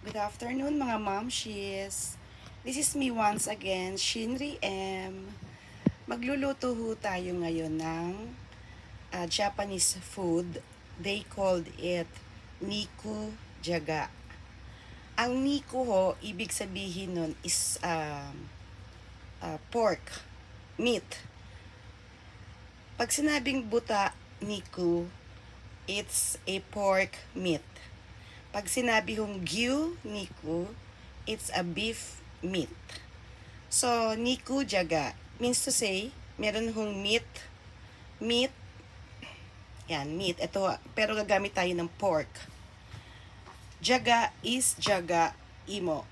Good afternoon mga momshies. This is me once again, Shinri M. Magluluto ho tayo ngayon ng Japanese food. They called it Niku Jaga. Ang Niku ho, ibig sabihin nun is pork, meat. Pag sinabing buta Niku, it's a pork meat. Pag sinabi hong gyu niku, it's a beef meat. So, niku jaga means to say, meron hong meat, yan, meat. Ito, pero gagamit tayo ng pork. Jaga is jaga imo.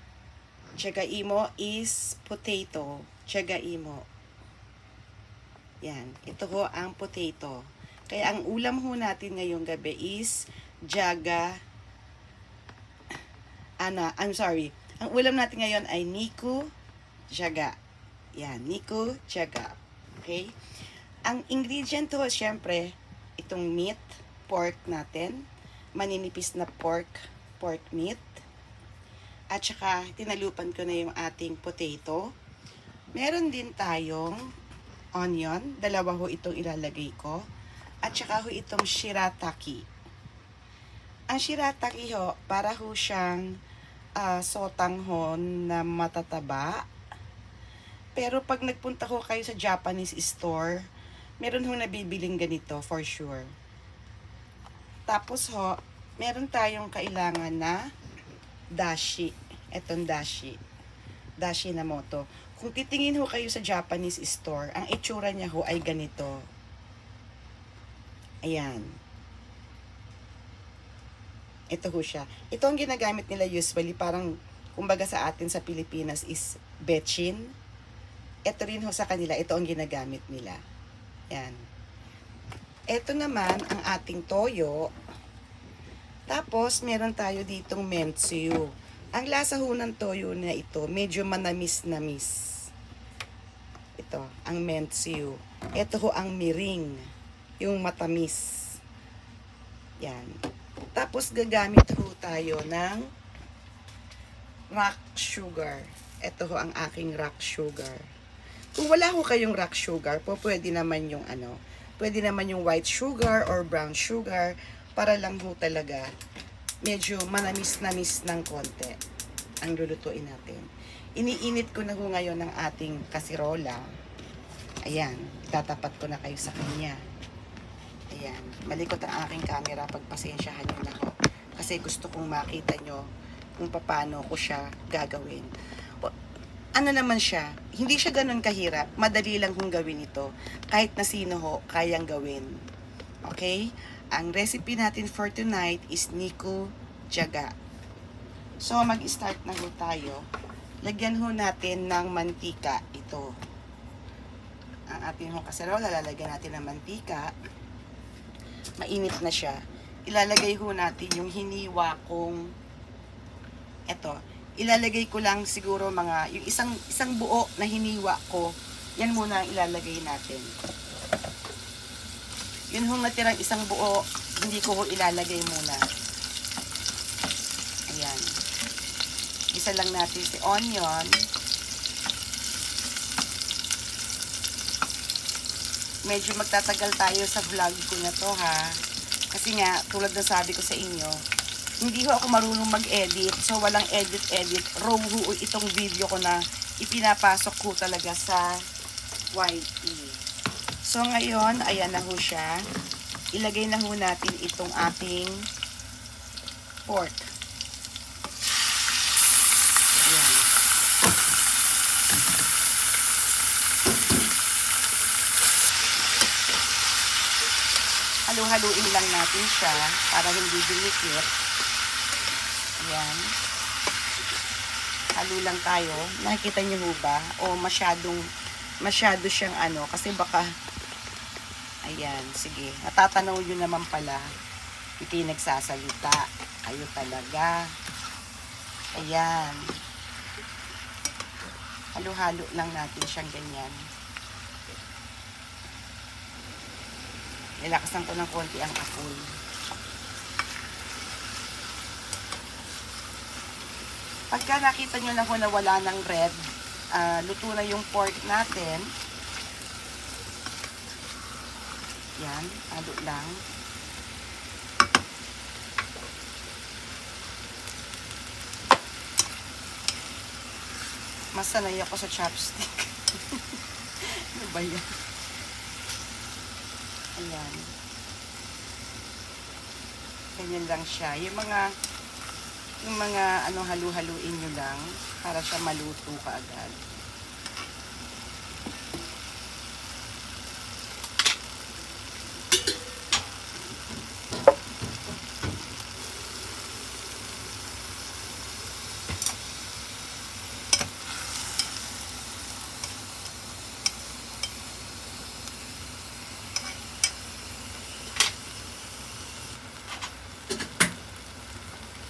Jaga imo is potato. Jaga imo. Yan, ito ho ang potato. Kaya ang ulam ho natin ngayong gabi is jaga Ang ulam natin ngayon ay Niku Jaga. Yan, Niku Jaga. Okay? Ang ingredient ho, syempre, itong meat, pork natin. Maninipis na pork meat. At saka, tinalupan ko na yung ating potato. Meron din tayong onion. Dalawa ho itong ilalagay ko. At saka ho itong shirataki. Ang shirataki ho, para ho siyang sotanghon na matataba. Pero pag nagpunta ho kayo sa Japanese store, meron ho nabibiling ganito for sure. Tapos ho, meron tayong kailangan na dashi. Etong dashi. Dashi na moto. Kung titingin ho kayo sa Japanese store, ang itsura niya ho ay ganito. Ayan. Ito ho siya. Ito ang ginagamit nila usually, parang kumbaga sa atin sa Pilipinas is bechin. Ito rin ho sa kanila, ito ang ginagamit nila. Yan. Ito naman ang ating toyo. Tapos meron tayo ditong mentsu. Ang lasa ho ng toyo na ito, medyo manamis-namis. Ito, ang mentsu. Ito ho ang miring, yung matamis. Yan. Tapos gagamit ho tayo ng rock sugar. Ito ho ang aking rock sugar. Kung wala ho kayong rock sugar, pwede naman yung pwede naman yung white sugar or brown sugar para lang ho talaga medyo manamis-namis ng konti ang lulutuin natin. Iniinit ko na ho ngayon ng ating kasirola. Ayan, itatapat ko na kayo sa kanya. Ayan, malikot ang aking camera, pagpasensyahan nyo na ho. Kasi gusto kong makita nyo kung paano ko siya gagawin. Ano naman siya, hindi siya ganun kahirap, madali lang kong gawin ito. Kahit na sino ho, kayang gawin. Okay? Ang recipe natin for tonight is Niku Jaga. So, mag-start na ho tayo. Lagyan ho natin ng mantika ito. Ang ating ho kaserola, lalagyan natin ng mantika. Mainit na siya. Ilalagay ho natin yung hiniwa kong ilalagay ko lang siguro yung isang buo na hiniwa ko. Yan muna ang ilalagay natin. Yun hong natirang isang buo, hindi ko ho ilalagay muna. Ayan. Isa lang natin si onion. Medyo magtatagal tayo sa vlog ko na to ha. Kasi nga, tulad na sabi ko sa inyo, hindi ho ako marunong mag-edit. So, walang edit-edit. Raw ho itong video ko na ipinapasok ko talaga sa YT. So, ngayon, ayan na ho siya. Ilagay na ho natin itong ating pork. Ayan. Halu-haluin lang natin siya para hindi dumikit. Ayan. Halo lang tayo. Nakikita niyo ho ba? O masyado siyang kasi baka, ayan, sige. Natatanaw nyo naman pala. Hindi nagsasalita. Kayo talaga. Ayan. Halo-halo lang natin siyang ganyan. Nilakasan ko ng konti ang apoy. Pagka nakita nyo na ho na wala ng red, luto na yung pork natin. Yan, halo lang. Mas sanay ako sa chopstick. Ano ba yan? Ayan. Ganyan lang siya. Yung mga ano, halu-haluin nyo lang para siya maluto kaagad.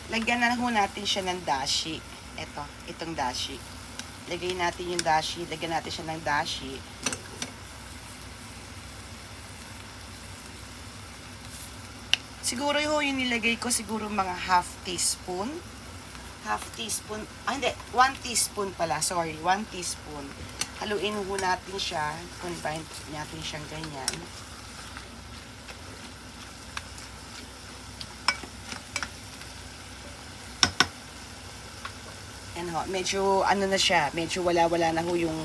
Lagyan na ho natin siya ng dashi. Itong dashi. Lagay natin yung dashi. Lagyan natin siya ng dashi. Siguro yung nilagay ko siguro mga half teaspoon. Half teaspoon. Hindi. 1 teaspoon pala. Sorry. 1 teaspoon. Haluin ho natin siya. Combine natin siyang ganyan. Yan ho, medyo ano na siya, medyo wala-wala na ho yung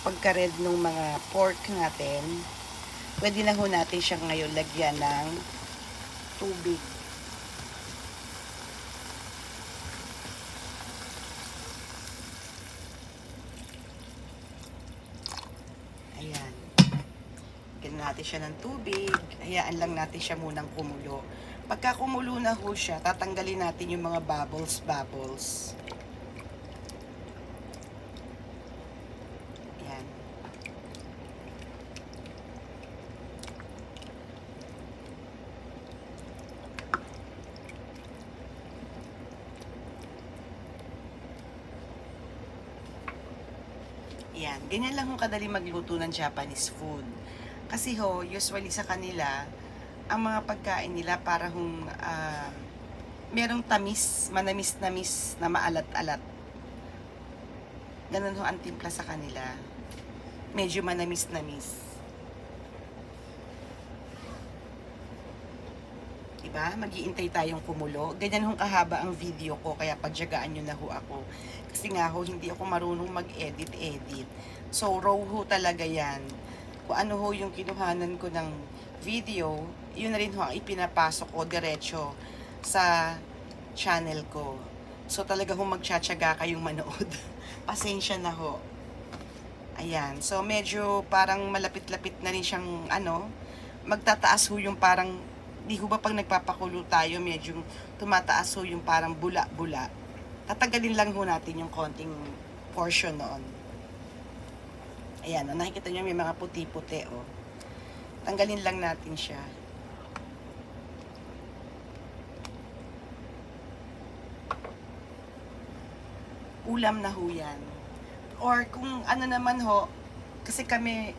pagka-red ng mga pork natin. Pwede na ho natin siyang ngayon lagyan ng tubig. Ayan. Lagyan natin siya ng tubig. Hayaan lang natin siya munang kumulo. Pagka kumulo na ho siya, tatanggalin natin yung mga bubbles. Yan, ganyan lang ho kadali magluto ng Japanese food. Kasi ho, usually sa kanila, ang mga pagkain nila para merong tamis, manamis-namis na maalat-alat. Ganun ho ang timpla sa kanila. Medyo manamis-namis. Diba? Mag-iintay tayong kumulo. Ganyan hong kahaba ang video ko, kaya pagyagaan nyo na ho ako. Kasi nga ho, hindi ako marunong mag-edit. So, raw ho talaga yan. Kung ano ho yung kinuhanan ko ng video, yun na rin ho ang ipinapasok ko diretso sa channel ko. So, talaga ho magtsatsaga kayong manood. Pasensya na ho. Ayan. So, medyo parang malapit-lapit na rin siyang, magtataas ho yung parang, di ho ba pag nagpapakulo tayo, medyo tumataas ho yung parang bula-bula. Tatagalin lang ho natin yung konting portion noon. Ayan, nakikita nyo may mga puti-puti, oh. Tanggalin lang natin siya. Ulam na ho yan. Or kung ano naman ho, kasi kami,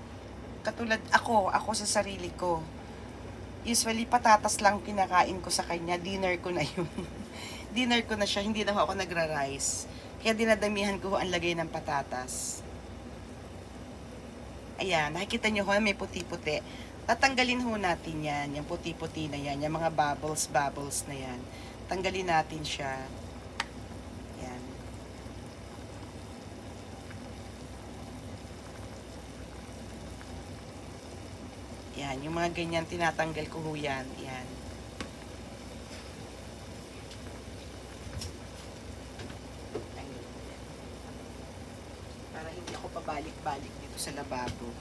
katulad ako sa sarili ko, usually patatas lang kinakain ko sa kanya, dinner ko na yun. Dinner ko na siya, hindi na ako nagra-rice. Kaya dinadamihan ko ang lagay ng patatas. Ayan, nakikita nyo ho, may puti-puti. Tatanggalin ho natin yan, yung puti-puti na yan, yung mga bubbles na yan. Tanggalin natin siya. Ayan. Yan, yung mga ganyan, tinatanggal ko ho yan. Yan. Para hindi ako pabalik-balik dito sa lababo.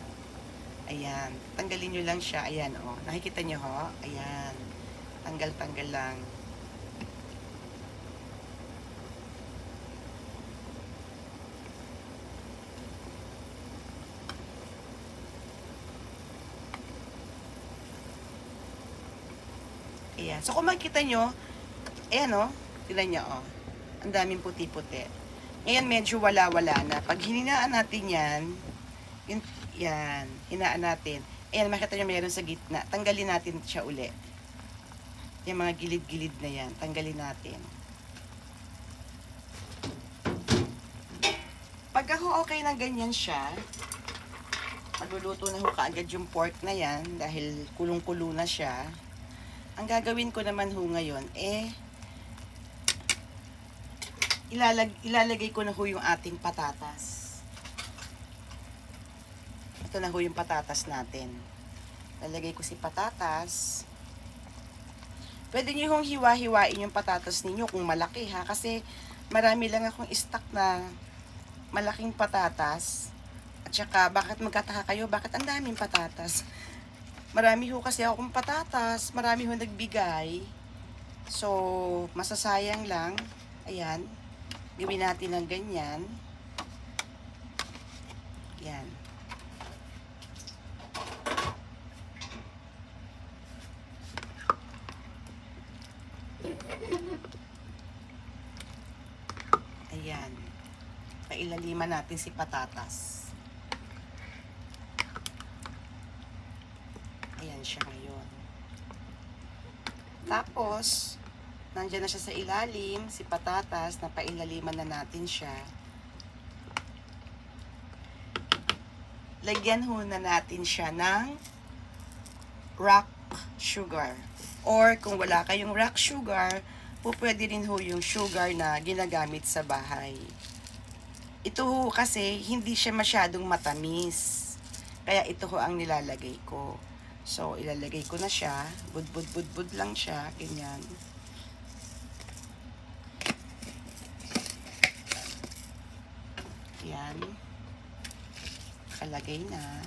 Ayan. Tanggalin nyo lang siya. Ayan, oh. Nakikita nyo, ho? Ayan. Tanggal-tanggal lang. Ayan. So, kung makikita nyo, ayan, oh. Tignan nyo, oh. Ang daming puti-puti. Ngayon, medyo wala-wala na. Pag hininaan natin yan, yan, hinaan natin. Ayan, makita nyo mayroon sa gitna. Tanggalin natin siya uli. Yung mga gilid-gilid na yan, tanggalin natin. Pagka ho okay na ganyan siya, magluluto na ho kaagad yung pork na yan dahil kulong-kulo na siya. Ang gagawin ko naman ho ngayon, ilalagay ko na ho yung ating patatas. Ito na ho yung patatas natin. Lalagay ko si patatas. Pwede nyo hong hiwa-hiwain yung patatas ninyo kung malaki ha. Kasi marami lang akong stock na malaking patatas. At saka bakit magkataka kayo? Bakit ang daming patatas? Marami ho kasi akong patatas. Marami ho nagbigay. So, masasayang lang. Ayan. Gawin natin ng ganyan. Ayan. Ayan. Pailaliman natin si patatas. Ayan siya ngayon. Tapos, nandiyan na siya sa ilalim, si patatas, na pailaliman na natin siya. Lagyan ho na natin siya ng rock sugar. Or kung wala kayong rock sugar, pwede rin ho yung sugar na ginagamit sa bahay. Ito ho kasi hindi siya masyadong matamis. Kaya ito ho ang nilalagay ko. So, ilalagay ko na siya. Bud lang siya. Ganyan. Yan. Kalagay na.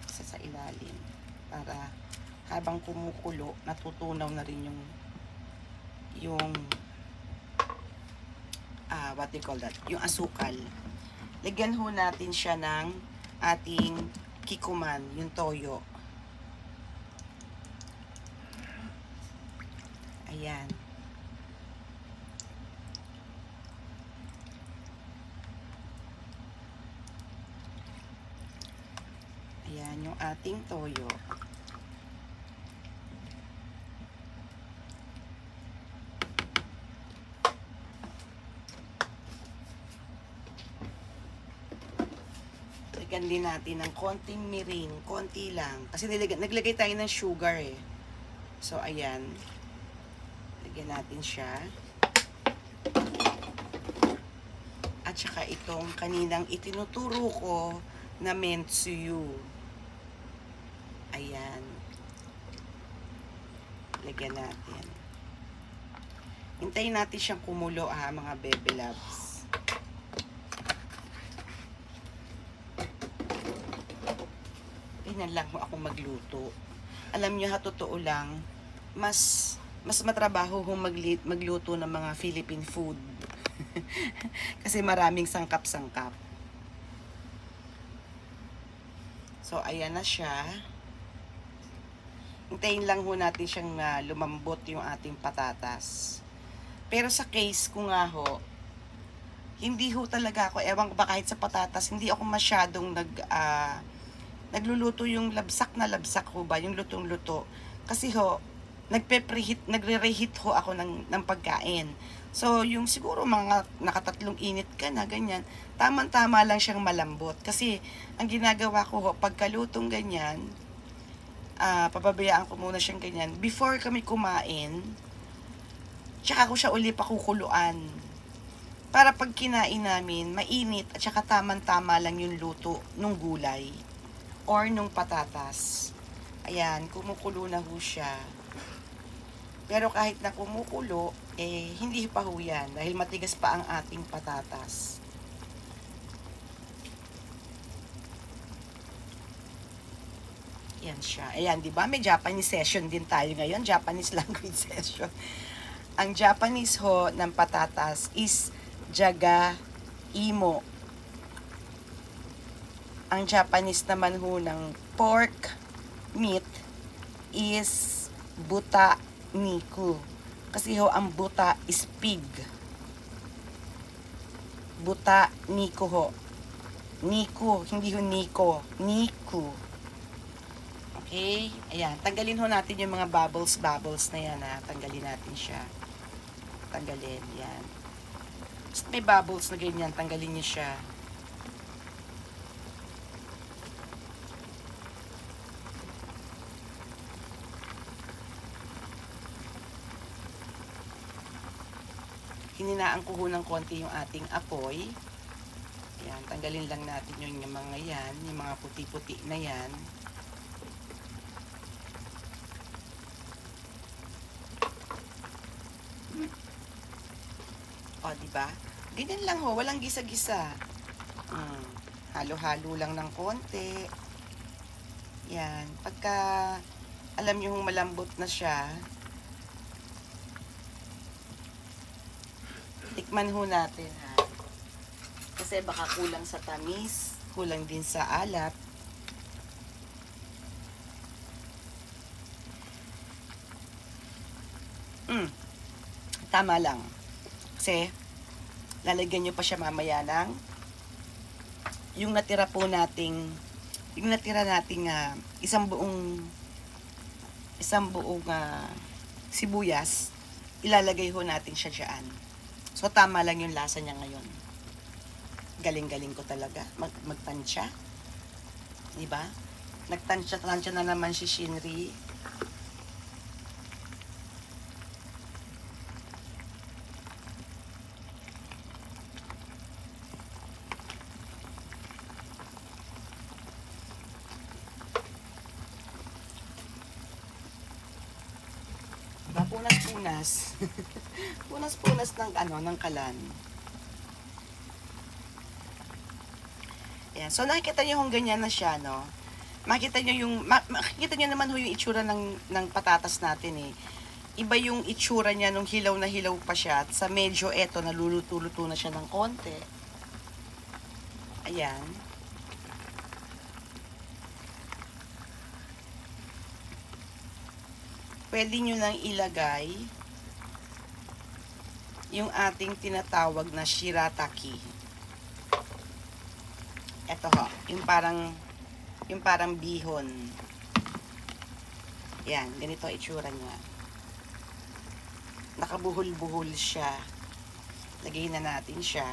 Sa ilalim. Para habang kumukulo, natutunaw na rin yung what do you call that? Yung asukal. Lagyan ho natin siya ng ating kikuman, yung toyo. Ayan. Ayan yung ating toyo. Lagyan din natin ng konting mirin, konti lang. Kasi naglagay tayo ng sugar eh. So, ayan. Lagyan natin siya. At saka itong kaninang itinuturo ko na mentsuyu. Ayan. Lagyan natin. Hintayin natin siyang kumulo mga bebe loves. Ganyan lang ako magluto. Alam niyo totoo lang, mas matrabaho kung magluto ng mga Philippine food. Kasi maraming sangkap-sangkap. So, ayan na siya. Hintayin lang ho natin siyang lumambot yung ating patatas. Pero sa case ko nga ho, hindi ho talaga ako, ewan ko ba kahit sa patatas, hindi ako masyadong nagluluto yung labsak na labsak ho ba, yung lutong-luto. Kasi ho, nagre-reheat ho ako ng pagkain. So, yung siguro mga nakatatlong init ka na, ganyan, tamang-tama lang siyang malambot. Kasi, ang ginagawa ko ho, pagkalutong ganyan, pababayaan ko muna siyang ganyan. Before kami kumain, tsaka ko siya uli pakukuluan. Para pag kinain namin, mainit at saka tamang-tama lang yung luto nung gulay or nung patatas. Ayan, kumukulo na ho siya. Pero kahit na kumukulo, hindi pa ho yan dahil matigas pa ang ating patatas. Yan siya. Ayan, di ba? May Japanese session din tayo ngayon. Japanese language session. Ang Japanese ho ng patatas is jagaimo. Ang Japanese naman ho ng pork meat is buta niku. Kasi ho, ang buta is pig. Buta niku ho. Niku, hindi ho niko. Niku. Okay? Ayan, tanggalin ho natin yung mga bubbles na yan ha. Tanggalin natin siya. Tanggalin, yan. Basta may bubbles na ganyan, tanggalin niyo siya. Hininaan ko ho ng konti yung ating apoy. Yan, tanggalin lang natin yung mga yan, yung mga puti-puti na yan. O, diba? Ganyan lang ho, walang gisa-gisa. Halo-halo lang ng konti. Yan, pagka alam nyo hong malambot na siya, tikman ho natin ha. Kasi baka kulang sa tamis, kulang din sa alat. Tama lang. Kasi lalagyan nyo pa siya mamaya ng yung natira nating isang buong sibuyas, ilalagay ho natin siya dyan. So, tama lang yung lasa niya ngayon. Galing-galing ko talaga. Magtansya. Diba? Nagtansya na naman si Shinri. Diba? Punas-punas. Punas-punas ng kalan. Ayan. So, nakikita nyo kung ganyan na siya, no? Makikita nyo naman ho yung itsura ng patatas natin, eh. Iba yung itsura niya nung hilaw na hilaw pa siya. At sa medyo eto, naluluto-luto na siya ng konti. Ayan. Pwede nyo lang ilagay yung ating tinatawag na shirataki. Ito ho, yung parang bihon. Yan, ganito itsura niya. Nakabuhol-buhol siya. Lagay na natin siya.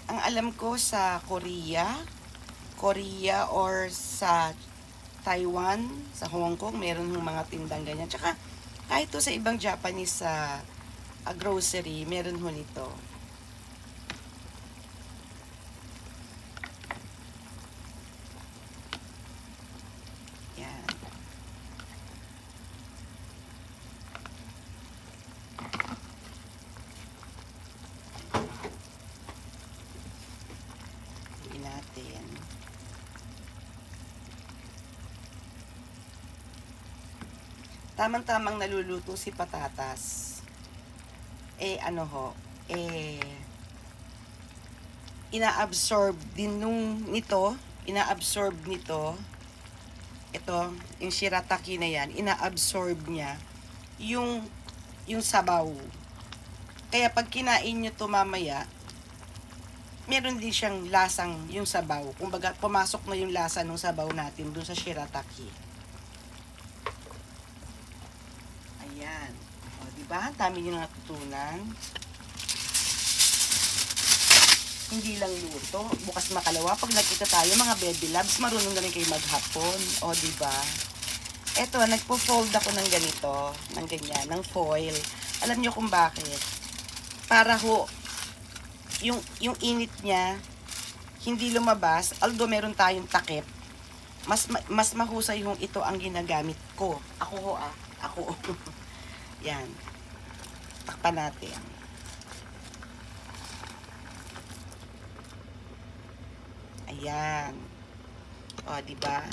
Ang alam ko sa Korea or sa Taiwan, sa Hong Kong, meron ng mga tindang ganyan. Tsaka, kahit to sa ibang Japanese grocery, meron ho nito. Yan. Lagyan natin. Tamang-tamang naluluto si patatas. Inaabsorb din inaabsorb nito, ito, yung shirataki na yan, inaabsorb niya yung sabaw. Kaya pag kinain nyo to mamaya, meron din siyang lasang yung sabaw. Kumbaga, pumasok na yung lasa ng sabaw natin dun sa shirataki. Ayan. O, diba? Dami nyo natutunan. Hindi lang luto. Bukas makalawa. Pag nagkita tayo, mga baby loves, marunong na rin kayo maghapon. O, diba? Eto, nagpo-fold ako ng ganito. Ng ganyan. Ng foil. Alam nyo kung bakit? Para ho, yung init niya, hindi lumabas. Although meron tayong takip, mas mahusay yung ito ang ginagamit ko. Ako. Yan. Takpan natin. Ayan. O, diba?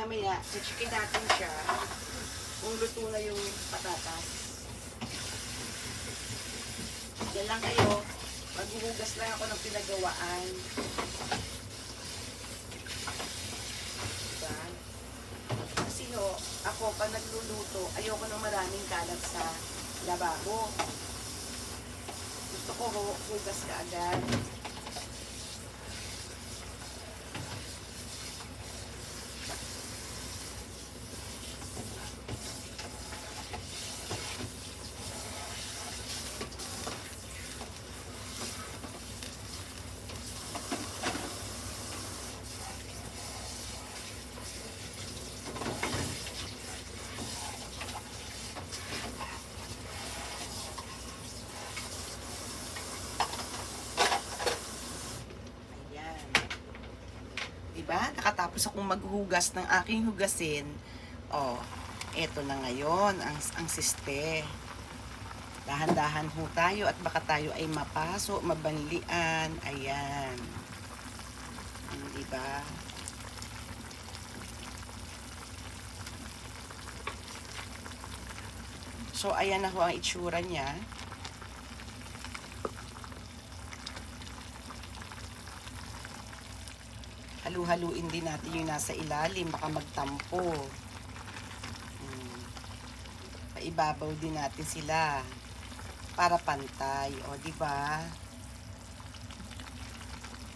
Maya, chichikin natin siya kung luto na yung patatas. Yan lang kayo. Maghuhugas lang ako ng pinagawaan. Diba? Kasi ho, ako pag nagluluto, ayoko ng maraming kalat sa lababo. Gusto ko hugas ka agad. gusto kong maghugas ng aking hugasin, oh, eto na ngayon, ang siste. Dahan-dahan ho tayo at baka tayo ay mapaso, mabanlian. Ayan. Diba? So, ayan na ho ang itsura niya. Halu-haluin din natin yung nasa ilalim, baka magtampo. Paibabaw din natin sila para pantay, o di ba?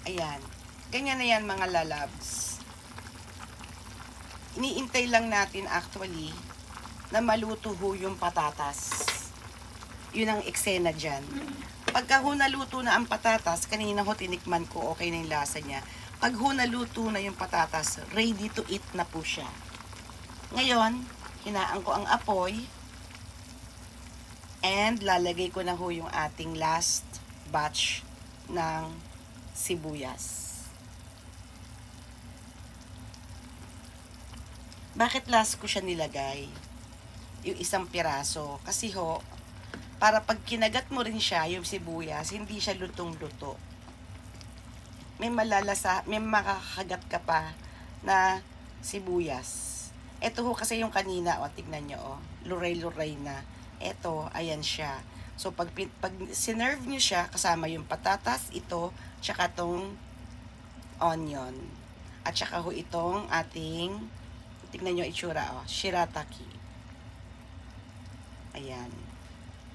Ayan. Ganyan na yan mga lalabs. Iniintay lang natin actually na maluto ho yung patatas. Yun ang eksena dyan. Pagka ho naluto na ang patatas, kanina ho tinikman ko, okay na yung lasa niya. Pag ho naluto na yung patatas, ready to eat na po siya. Ngayon, hinaan ko ang apoy. And lalagay ko na ho yung ating last batch ng sibuyas. Bakit last ko siya nilagay? Yung isang piraso. Kasi ho, para pag kinagat mo rin siya, yung sibuyas, hindi siya lutong-luto. May malalasa, may makakagat ka pa na sibuyas. Ito ho kasi yung kanina, o tignan nyo, o, luray-luray na. Ito, ayan siya. So, pag sinerve nyo siya, kasama yung patatas, ito, tsaka tong onion. At tsaka ho itong ating, tignan nyo itsura, o, shirataki. Ayan.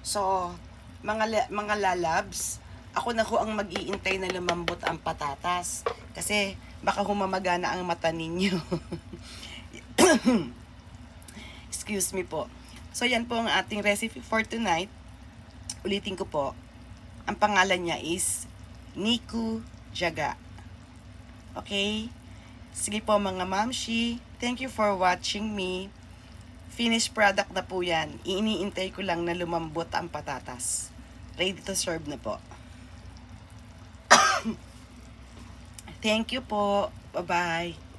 So, mga lalabs, ako na ho ang mag-iintay na lumambot ang patatas. Kasi, baka humamaga na ang mata ninyo. Excuse me po. So, yan po ang ating recipe for tonight. Ulitin ko po. Ang pangalan niya is Niku Jaga. Okay? Sige po mga mamshi. Thank you for watching me. Finished product na po yan. Iniintay ko lang na lumambot ang patatas. Ready to serve na po. Thank you po. Bye-bye.